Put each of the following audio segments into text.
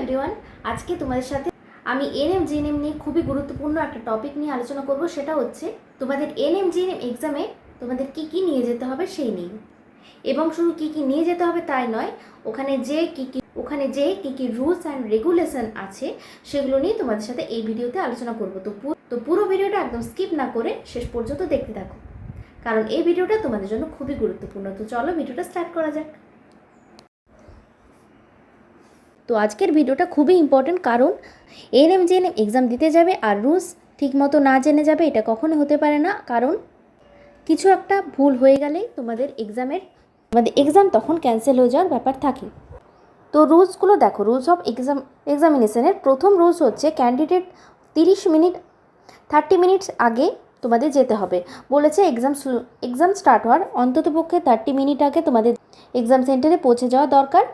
Everyone, আজকে তোমাদের সাথে আমি এনএম জিএনএম নিয়ে খুবই গুরুত্বপূর্ণ একটা টপিক নিয়ে আলোচনা করব। সেটা হচ্ছে তোমাদের এনএম জিএনএম এক্সামে তোমাদের কি কি নিয়ে যেতে হবে সেই নিয়ে। এবং শুধু কি কি নিয়ে যেতে হবে তাই নয়, ওখানে যে কি কি রুলস অ্যান্ড রেগুলেশন আছে সেগুলো নিয়ে তোমাদের সাথে এই ভিডিওতে আলোচনা করব। তো পুরো ভিডিওটা একদম স্কিপ না করে শেষ পর্যন্ত দেখতে থাকো, কারণ এই ভিডিওটা তোমাদের জন্য খুবই গুরুত্বপূর্ণ। তো চলো ভিডিওটা স্টার্ট করা যাক। তো আজকের ভিডিওটা খুবই ইম্পর্টেন্ট, কারণ এনএম জিএনএম এক্সাম দিতে যাবে আর রুলস ঠিকমতো না জেনে যাবে, এটা কখনো হতে পারে না। কারণ কিছু একটা ভুল হয়ে গেলেই তোমাদের এক্সাম তখন ক্যান্সেল হয়ে যাওয়ার ব্যাপার থাকে। তো রুলসগুলো দেখো। রুলস অফ এক্সামিনেশনের প্রথম রুলস হচ্ছে ক্যান্ডিডেট 30 মিনিটস আগে তোমাদের যেতে হবে। বলেছে এক্সাম স্টার্ট হওয়ার অন্ততপক্ষে 30 মিনিট আগে তোমাদের এক্সাম সেন্টারে পৌঁছে যাওয়া দরকার।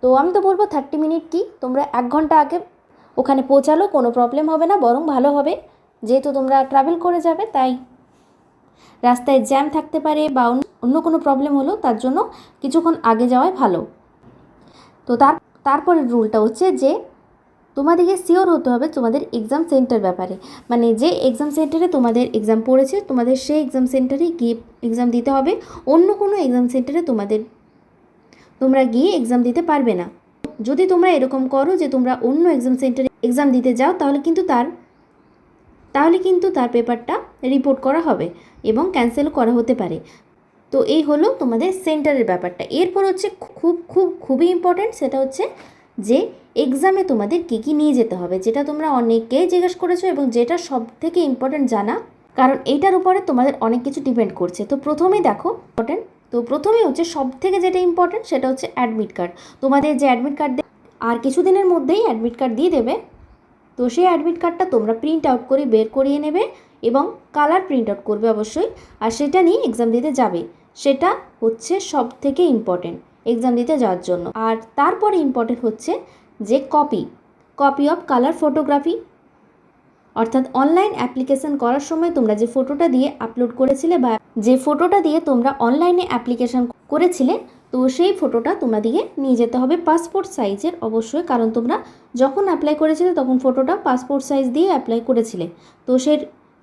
তো আমি তো বলবো 30 মিনিট কি, তোমরা 1 ঘন্টা আগে ওখানে পৌঁছালো কোনো প্রবলেম হবে না, বরং ভালো হবে। যেহেতু তোমরা ট্রাভেল করে যাবে, তাই রাস্তায় জ্যাম থাকতে পারে বা অন্য কোনো প্রবলেম হলো, তার জন্য কিছুক্ষণ আগে যাওয়াই ভালো। তো তারপরের রুলটা হচ্ছে যে তোমাদেরকে শিওর হতে হবে তোমাদের এক্সাম সেন্টার ব্যাপারে। মানে যে এক্সাম সেন্টারে তোমাদের এক্সাম পড়েছে, তোমাদের সেই এক্সাম সেন্টারে গিয়ে এক্সাম দিতে হবে। অন্য কোনো এক্সাম সেন্টারে তোমরা গিয়ে এক্সাম দিতে পারবে না। যদি তোমরা এরকম করো যে তোমরা অন্য এক্সাম সেন্টারে এক্সাম দিতে যাও, তাহলে কিন্তু তার পেপারটা রিপোর্ট করা হবে এবং ক্যান্সেল করা হতে পারে। তো এই হলো তোমাদের সেন্টারের ব্যাপারটা। এরপর হচ্ছে খুবই ইম্পর্ট্যান্ট, সেটা হচ্ছে যে এক্সামে তোমাদের কী কী নিয়ে যেতে হবে, যেটা তোমরা অনেকেই জিজ্ঞেস করেছো এবং যেটা সব থেকে ইম্পর্ট্যান্ট জানা, কারণ এইটার উপরে তোমাদের অনেক কিছু ডিপেন্ড করছে। তো প্রথমেই দেখো প্রথমেই হচ্ছে সব থেকে যেটা ইম্পর্ট্যান্ট সেটা হচ্ছে অ্যাডমিট কার্ড। তোমাদের যে অ্যাডমিট কার্ড আর কিছুদিনের মধ্যেই অ্যাডমিট কার্ড দিয়ে দেবে। তো সেই অ্যাডমিট কার্ডটা তোমরা প্রিন্ট আউট করে বের করিয়ে নেবে এবং কালার প্রিন্ট আউট করবে অবশ্যই, আর সেটা নিয়ে এক্সাম দিতে যাবে। সেটা হচ্ছে সব থেকে ইম্পর্টেন্ট এক্সাম দিতে যাওয়ার জন্য। আর তারপরে ইম্পর্টেন্ট হচ্ছে যে কপি অফ কালার ফটোগ্রাফি, অর্থাৎ অনলাইন অ্যাপ্লিকেশন করার সময় তোমরা যে ফটোটা দিয়ে আপলোড করেছিলে বা যে ফটোটা দিয়ে তোমরা অনলাইনে অ্যাপ্লিকেশন করেছিলে, তো সেই ফটোটা তোমাদেরকে নিয়ে যেতে হবে পাসপোর্ট সাইজের অবশ্যই। কারণ তোমরা যখন অ্যাপ্লাই করেছিলে তখন ফটোটা পাসপোর্ট সাইজ দিয়ে অ্যাপ্লাই করেছিলে।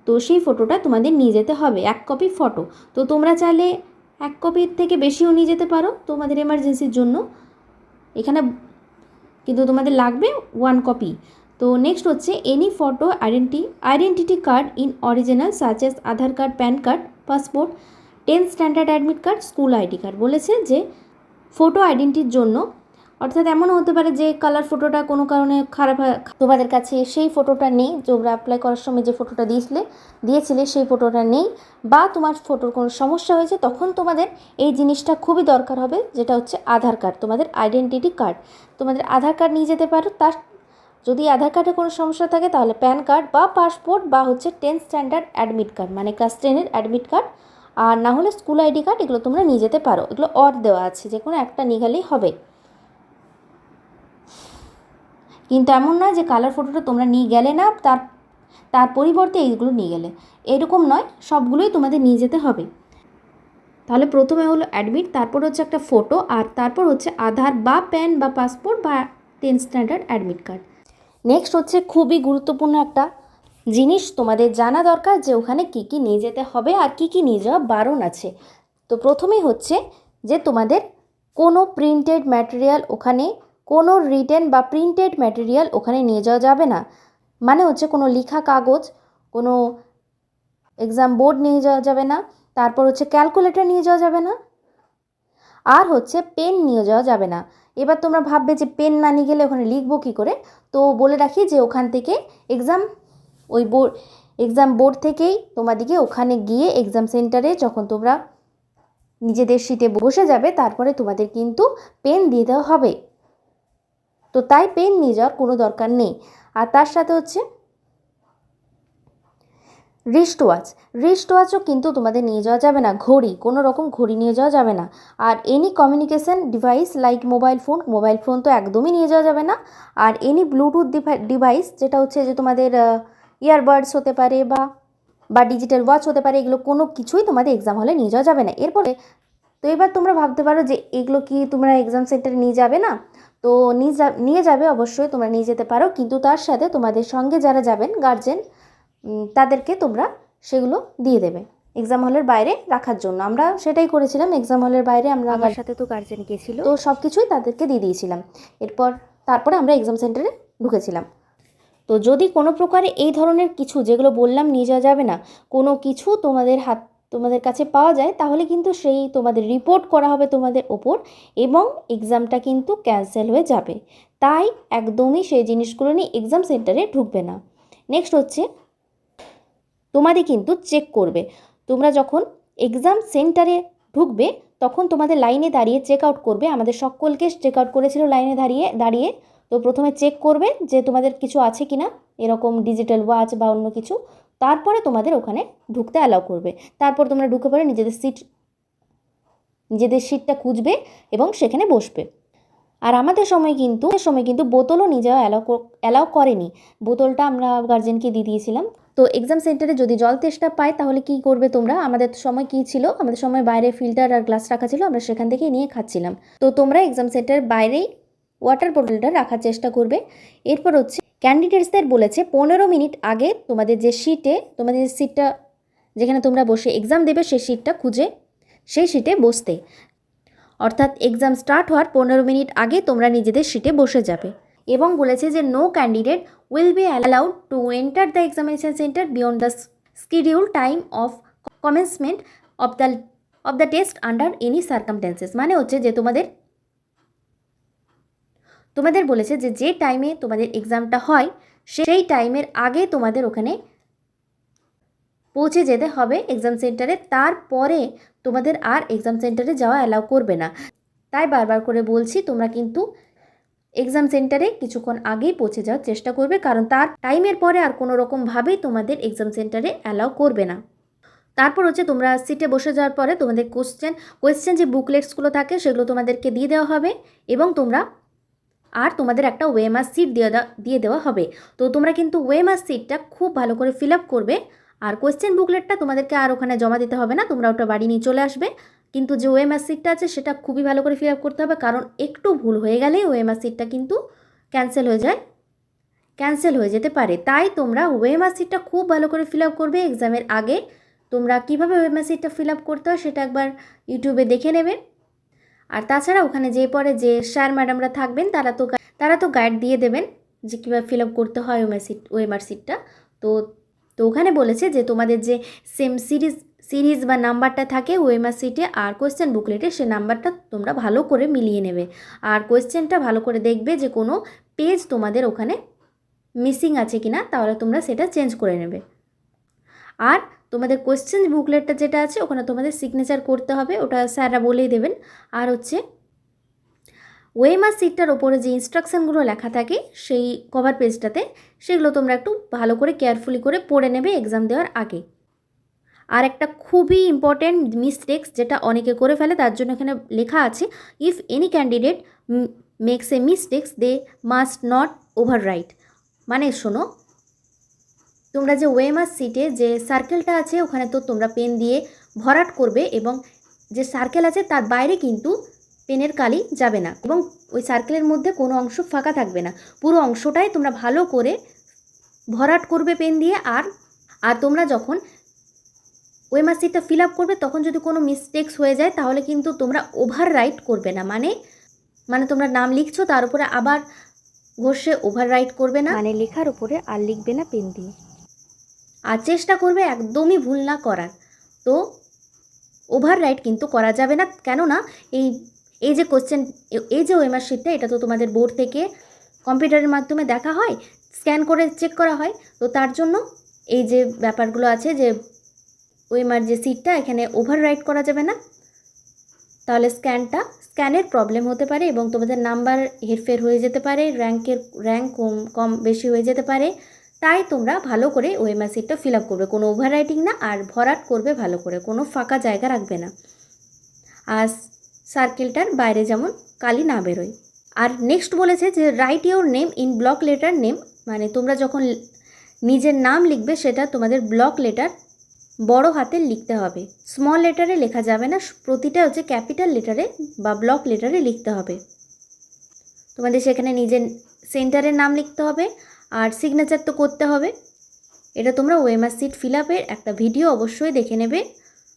তো সেই ফটোটা তোমাদের নিয়ে যেতে হবে 1 কপি ফটো। তো তোমরা চাইলে 1 কপির থেকে বেশিও নিয়ে যেতে পারো তোমাদের এমার্জেন্সির জন্য, এখানে কিন্তু তোমাদের লাগবে 1 কপি। তো নেক্সট হচ্ছে any photo identity card in original such as Aadhaar card, pan card, passport, 10th standard admit card, school ID card. বলেছে যে ফটো আইডেন্টিটির জন্য, অর্থাৎ এমনও হতে পারে যে কালার ফটোটা কোনো কারণে খারাপ হয়, তোমাদের কাছে সেই ফটোটা নেই, তোমরা অ্যাপ্লাই করার সময় যে ফটোটা দিয়েছিলে সেই ফটোটা নেই, বা তোমার ফটোর কোনো সমস্যা হয়েছে, তখন তোমাদের এই জিনিসটা খুবই দরকার হবে, যেটা হচ্ছে আধার কার্ড, তোমাদের আইডেন্টিটি কার্ড। তোমাদের আধার কার্ড নিয়ে যেতে পারো। যদি আধার কার্ডে কোনো সমস্যা থাকে তাহলে প্যান কার্ড বা পাসপোর্ট বা হচ্ছে 10th স্ট্যান্ডার্ড অ্যাডমিট কার্ড, মানে ক্লাস 10-এর অ্যাডমিট কার্ড, আর না হলে স্কুল আইডি কার্ড, এগুলো তোমরা নিয়ে যেতে পারো। এগুলো দেওয়া আছে, যে কোনো একটা নিয়ে গেলেই হবে। কিন্তু এমন নয় যে কালার ফটোটা তোমরা নিয়ে গেলে না, তার পরিবর্তে এইগুলো নিয়ে গেলে, এরকম নয়, সবগুলোই তোমাদের নিয়ে যেতে হবে। তাহলে প্রথমে হলো অ্যাডমিট, তারপর হচ্ছে একটা ফটো, আর তারপর হচ্ছে আধার বা প্যান বা পাসপোর্ট বা 10th standard admit card. Next হচ্ছে খুবই গুরুত্বপূর্ণ একটা জিনিস তোমাদের জানা দরকার, যে ওখানে কী কী নিয়ে যেতে হবে আর কী কী নিয়ে যাওয়া বারণ আছে। তো প্রথমেই হচ্ছে যে তোমাদের কোনো প্রিন্টেড ম্যাটেরিয়াল ওখানে, কোনো রিটেন বা প্রিন্টেড ম্যাটেরিয়াল ওখানে নিয়ে যাওয়া যাবে না। মানে হচ্ছে কোনো লেখা কাগজ, কোনো এক্সাম বোর্ড নিয়ে যাওয়া যাবে না, তারপর হচ্ছে ক্যালকুলেটর নিয়ে যাওয়া যাবে না, আর হচ্ছে পেন নিয়ে যাওয়া যাবে না। এবার তোমরা ভাববে যে পেন না নিয়ে গেলে ওখানে লিখবো কী করে। তো বলে রাখি যে ওখান থেকে এক্সাম বোর্ড থেকেই তোমাদেরকে ওখানে গিয়ে এক্সাম সেন্টারে যখন তোমরা নিজেদের সিটে বসে যাবে, তারপরে তোমাদের কিন্তু পেন দিয়ে দেওয়া হবে। তো তাই পেন নিয়ে যাওয়ার কোনো দরকার নেই। আর তার সাথে হচ্ছে রিস্ট ওয়াচও কিন্তু তোমাদের নিয়ে যাওয়া যাবে না। কোনো রকম ঘড়ি নিয়ে যাওয়া যাবে না। আর any communication device like mobile phone তো একদমই নিয়ে যাওয়া যাবে না। আর এনি ব্লুটুথ ডিভাইস, যেটা হচ্ছে যে তোমাদের ইয়ারবাডস হতে পারে বা ডিজিটাল ওয়াচ হতে পারে, এগুলো কোনো কিছুই তোমাদের এক্সাম হলে নিয়ে যাওয়া যাবে না। এবার তোমরা ভাবতে পারো যে এগুলো কি তোমরা এক্সাম সেন্টারে নিয়ে যাবে না। তো নিয়ে যাবে অবশ্যই, তোমরা নিয়ে যেতে পারো, কিন্তু তার সাথে তোমাদের সঙ্গে যারা যাবেন গার্জেন তাদেরকে তোমরা সেগুলো দিয়ে দেবে এক্সাম হলের বাইরে রাখার জন্য। আমরা সেটাই করেছিলাম, এক্সাম হলের বাইরে আমরা, আমার সাথে তো গার্জেন গিয়েছিল, তো সব কিছুই তাদেরকে দিয়ে দিয়েছিলাম। তারপরে আমরা এক্সাম সেন্টারে ঢুকেছিলাম। তো যদি কোনো প্রকারে এই ধরনের কিছু যেগুলো বললাম নিয়ে যাওয়া যাবে না, কোনো কিছু তোমাদের কাছে পাওয়া যায়, তাহলে কিন্তু সেই তোমাদের রিপোর্ট করা হবে তোমাদের ওপর এবং এক্সামটা কিন্তু ক্যান্সেল হয়ে যাবে। তাই একদমই সেই জিনিসগুলো নিয়ে এক্সাম সেন্টারে ঢুকবে না। নেক্সট হচ্ছে তোমাদের কিন্তু চেক করবে। তোমরা যখন এক্সাম সেন্টারে ঢুকবে তখন তোমাদের লাইনে দাঁড়িয়ে চেক আউট করবে। আমাদের সকলকে চেক আউট করেছিল লাইনে দাঁড়িয়ে। তো প্রথমে চেক করবে যে তোমাদের কিছু আছে কি না, এরকম ডিজিটাল ওয়াচ বা অন্য কিছু, তারপরে তোমাদের ওখানে ঢুকতে অ্যালাউ করবে। তারপর তোমরা ঢুকে পড়ে নিজেদের সিটটা খুঁজবে এবং সেখানে বসবে। আর আমাদের সময় কিন্তু বোতলও নিয়ে যাওয়া অ্যালাউ করেনি। বোতলটা আমরা গার্জেনকে দিয়ে দিয়েছিলাম। তো এক্সাম সেন্টারে যদি জল তেষ্টা পায় তাহলে কি করবে তোমরা? আমাদের সময় কি ছিল, আমাদের সময় বাইরে ফিল্টার আর গ্লাস রাখা ছিল, আমরা সেখান থেকেই নিয়ে খাচ্ছিলাম। তো তোমরা এক্সাম সেন্টারের বাইরেই ওয়াটার বোতলটা রাখার চেষ্টা করবে। এরপর হচ্ছে ক্যান্ডিডেটসদের বলেছে 15 মিনিট আগে তোমাদের সিটটা যেখানে তোমরা বসে এক্সাম দেবে সেই সিটটা খুঁজে সেই সিটে বসতে, অর্থাৎ এক্সাম স্টার্ট হওয়ার 15 মিনিট আগে তোমরা নিজেদের সিটে বসে যাবে। এবং বলেছে যে no candidate will be allowed to enter the examination centre beyond the schedule time of commencement of the test under any circumstances. মানে হচ্ছে যে তোমাদের বলেছে যে টাইমে তোমাদের এক্সামটা হয় সেই টাইমের আগে তোমাদের ওখানে পৌঁছে যেতে হবে এক্সাম সেন্টারে, তারপরে তোমাদের আর এক্সাম সেন্টারে যাওয়া অ্যালাউ করবে না। তাই বারবার করে বলছি তোমরা কিন্তু এক্সাম সেন্টারে কিছুক্ষণ আগেই পৌঁছে যাওয়ার চেষ্টা করবে, কারণ তার টাইমের পরে আর কোনো রকমভাবেই তোমাদের এক্সাম সেন্টারে অ্যালাউ করবে না। তারপর হচ্ছে তোমরা সিটে বসে যাওয়ার পরে তোমাদের কোয়েশ্চেন যে বুকলেটসগুলো থাকে সেগুলো তোমাদেরকে দিয়ে দেওয়া হবে এবং তোমাদের একটা ওএমআর সিট দিয়ে দেওয়া হবে। তো তোমরা কিন্তু ওএমআর সিটটা খুব ভালো করে ফিল আপ করবে। আর কোয়েশ্চেন বুকলেটটা তোমাদেরকে আর ওখানে জমা দিতে হবে না, তোমরা ওটা বাড়ি নিয়ে চলে আসবে। কিন্তু যে ওএমআর সিটটা আছে সেটা খুবই ভালো করে ফিল আপ করতে হবে, কারণ একটু ভুল হয়ে গেলেই ওএমআর সিটটা কিন্তু ক্যান্সেল হয়ে যেতে পারে। তাই তোমরা ওএমআর সিটটা খুব ভালো করে ফিল আপ করবে এক্সামের আগে। তোমরা কীভাবে ওএমআর সিটটা ফিল আপ করতে হয় সেটা একবার ইউটিউবে দেখে নেবে। আর তাছাড়া ওখানে যে স্যার ম্যাডামরা থাকবেন তারা তো গাইড দিয়ে দেবেন যে কীভাবে ফিল আপ করতে হয় ওএমআর সিটটা। তো ওখানে বলেছে যে তোমাদের যে সেম সিরিজ বা নাম্বারটা থাকে ওএমআর সিটে আর কোয়েশ্চেন বুকলেটে, সে নাম্বারটা তোমরা ভালো করে মিলিয়ে নেবে। আর কোয়েশ্চেনটা ভালো করে দেখবে যে কোনো পেজ তোমাদের ওখানে মিসিং আছে কি না, তাহলে তোমরা সেটা চেঞ্জ করে নেবে। আর তোমাদের কোয়েশ্চেন বুকলেটটা যেটা আছে ওখানে তোমাদের সিগনেচার করতে হবে, ওটা স্যাররা বলেই দেবেন। আর হচ্ছে ওএমআর সিটটার ওপরে যে ইনস্ট্রাকশানগুলো লেখা থাকে সেই কভার পেজটাতে, সেগুলো তোমরা একটু ভালো করে কেয়ারফুলি করে পড়ে নেবে এক্সাম দেওয়ার আগে। আর একটা খুবই ইম্পর্ট্যান্ট মিস্টেক্স যেটা অনেকে করে ফেলে, তার জন্য এখানে লেখা আছে if any candidate makes a mistakes they must not overwrite. মানে শোনো, তোমরা যে ওএমআর সিটে যে সার্কেলটা আছে ওখানে তো তোমরা পেন দিয়ে ভরাট করবে এবং যে সার্কেল আছে তার বাইরে কিন্তু পেনের কালি যাবে না এবং ওই সার্কেলের মধ্যে কোনো অংশ ফাঁকা থাকবে না, পুরো অংশটাই তোমরা ভালো করে ভরাট করবে পেন দিয়ে। আর তোমরা যখন ওএমআর সিটটা ফিল আপ করবে তখন যদি কোনো মিস্টেক্স হয়ে যায় তাহলে কিন্তু তোমরা ওভাররাইট করবে না, মানে তোমরা নাম লিখছো তার উপরে আবার ঘষে ওভাররাইট করবে না, মানে লেখার উপরে আর লিখবে না পেন দিয়ে। আর চেষ্টা করবে একদমই ভুল না করার। তো ওভাররাইট কিন্তু করা যাবে না, কেননা এই যে ওএমআর শিটটা এটা তো তোমাদের বোর্ড থেকে কম্পিউটারের মাধ্যমে দেখা হয়, স্ক্যান করে চেক করা হয়। তো তার জন্য এই যে ব্যাপারগুলো আছে যে ওএমআর যে সিটটা এখানে ওভাররাইট করা যাবে না, তাহলে স্ক্যানের প্রবলেম হতে পারে এবং তোমাদের নাম্বার হেরফের হয়ে যেতে পারে, র্যাঙ্ক কম বেশি হয়ে যেতে পারে। তাই তোমরা ভালো করে ওএমআর সিটটা ফিল আপ করবে, কোনো ওভাররাইটিং না, আর ভরাট করবে ভালো করে, কোনো ফাঁকা জায়গা রাখবে না, আর সার্কেলটার বাইরে যেমন কালি না বেরোয়। আর নেক্সট বলেছে যে right your name in block letter name, মানে তোমরা যখন নিজের নাম লিখবে সেটা তোমাদের ব্লক লেটার বড় হাতের লিখতে হবে, স্মল লেটারে লেখা যাবে না, প্রতিটা হচ্ছে ক্যাপিটাল লেটারে বা ব্লক লেটারে লিখতে হবে। তোমাদের সেখানে নিজের সেন্টারের নাম লিখতে হবে আর সিগনেচার তো করতে হবে। এটা তোমরা ওএমআর সিট ফিল আপের একটা ভিডিও অবশ্যই দেখে নেবে,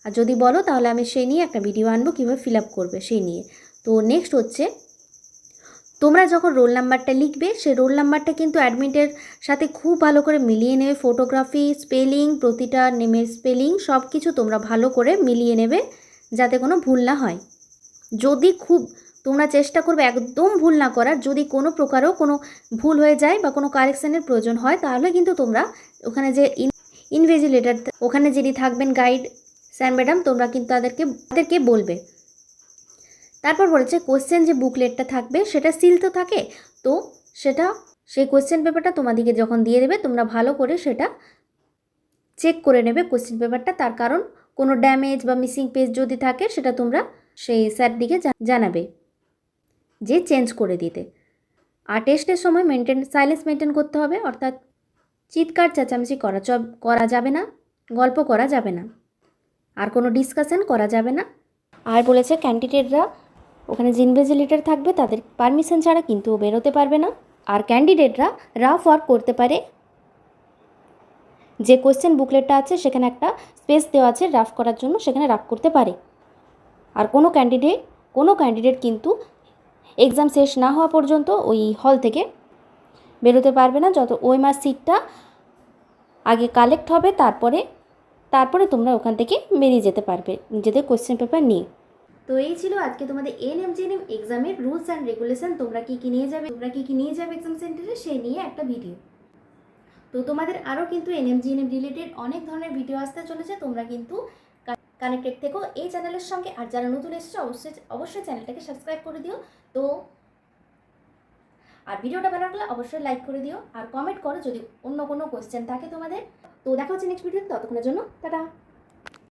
আর যদি বলো তাহলে আমি সেই নিয়ে একটা ভিডিও আনবো কীভাবে ফিল আপ করবে সেই নিয়ে। তো নেক্সট হচ্ছে, তোমরা যখন রোল নাম্বারটা লিখবে সেই রোল নাম্বারটা কিন্তু অ্যাডমিটের সাথে খুব ভালো করে মিলিয়ে নেবে। ফটোগ্রাফি, স্পেলিং, প্রতিটা নেমের স্পেলিং সব কিছু তোমরা ভালো করে মিলিয়ে নেবে যাতে কোনো ভুল না হয়। যদি তোমরা চেষ্টা করবে একদম ভুল না করার, যদি কোনো প্রকারেও কোনো ভুল হয়ে যায় বা কোনো কারেকশানের প্রয়োজন হয় তাহলে কিন্তু তোমরা ওখানে যে ইনভিজিলেটর, ওখানে যিনি থাকবেন গাইড স্যার ম্যাডাম, তোমরা কিন্তু তাদেরকে বলবে। তারপর বলেছে কোশ্চেন যে বুকলেটটা থাকবে সেটা সিল তো থাকে, তো সেই কোশ্চেন পেপারটা তোমাদেরকে যখন দিয়ে দেবে তোমরা ভালো করে সেটা চেক করে নেবে কোশ্চেন পেপারটা। তার কারণ কোনো ড্যামেজ বা মিসিং পেজ যদি থাকে সেটা তোমরা সেই স্যারদিকে জানাবে যে চেঞ্জ করে দিতে। আর টেস্টের সময় সাইলেন্স মেনটেন করতে হবে, অর্থাৎ চিৎকার চেঁচামেচি করা যাবে না, গল্প করা যাবে না, আর কোনো ডিসকাশন করা যাবে না। আর বলেছে ক্যান্ডিডেটরা ওখানে যে ইনভিজিলেটর থাকবে তাদের পারমিশন ছাড়া কিন্তু বেরোতে পারবে না। আর ক্যান্ডিডেটরা রাফ ওয়ার্ক করতে পারে, যে কোশ্চেন বুকলেটটা আছে সেখানে একটা স্পেস দেওয়া আছে রাফ করার জন্য, সেখানে রাফ করতে পারে। আর কোনো ক্যান্ডিডেট কিন্তু এক্সাম শেষ না হওয়া পর্যন্ত ওই হল থেকে বেরোতে পারবে না, যত ওএমআর সিটটা আগে কালেক্ট হবে তারপরে তোমরা ওখান থেকে বেরিয়ে যেতে পারবে নিজেদের কোশ্চেন পেপার নিয়ে। তো এই ছিল আজকে তোমাদের এএনএম জিএনএম এক্সামের রুলস অ্যান্ড রেগুলেশন, তোমরা কী কী নিয়ে যাবে এক্সাম সেন্টারে সেই নিয়ে একটা ভিডিও। তো তোমাদের আরও কিন্তু এএনএম জিএনএম রিলেটেড অনেক ধরনের ভিডিও আসতে চলেছে, তোমরা কিন্তু কানেক্টেড থেকো এই চ্যানেলের সঙ্গে। আর যারা নতুন এসেছো অবশ্যই চ্যানেলটাকে সাবস্ক্রাইব করে দিও। তো আর ভিডিওটা ভালো লাগলে অবশ্যই লাইক করে দিও আর কমেন্ট করো যদি অন্য কোনো কোয়েশ্চেন থাকে তোমাদের। তো দেখা হচ্ছে নেক্সট ভিডিওতে, ততক্ষণের জন্য টাটা।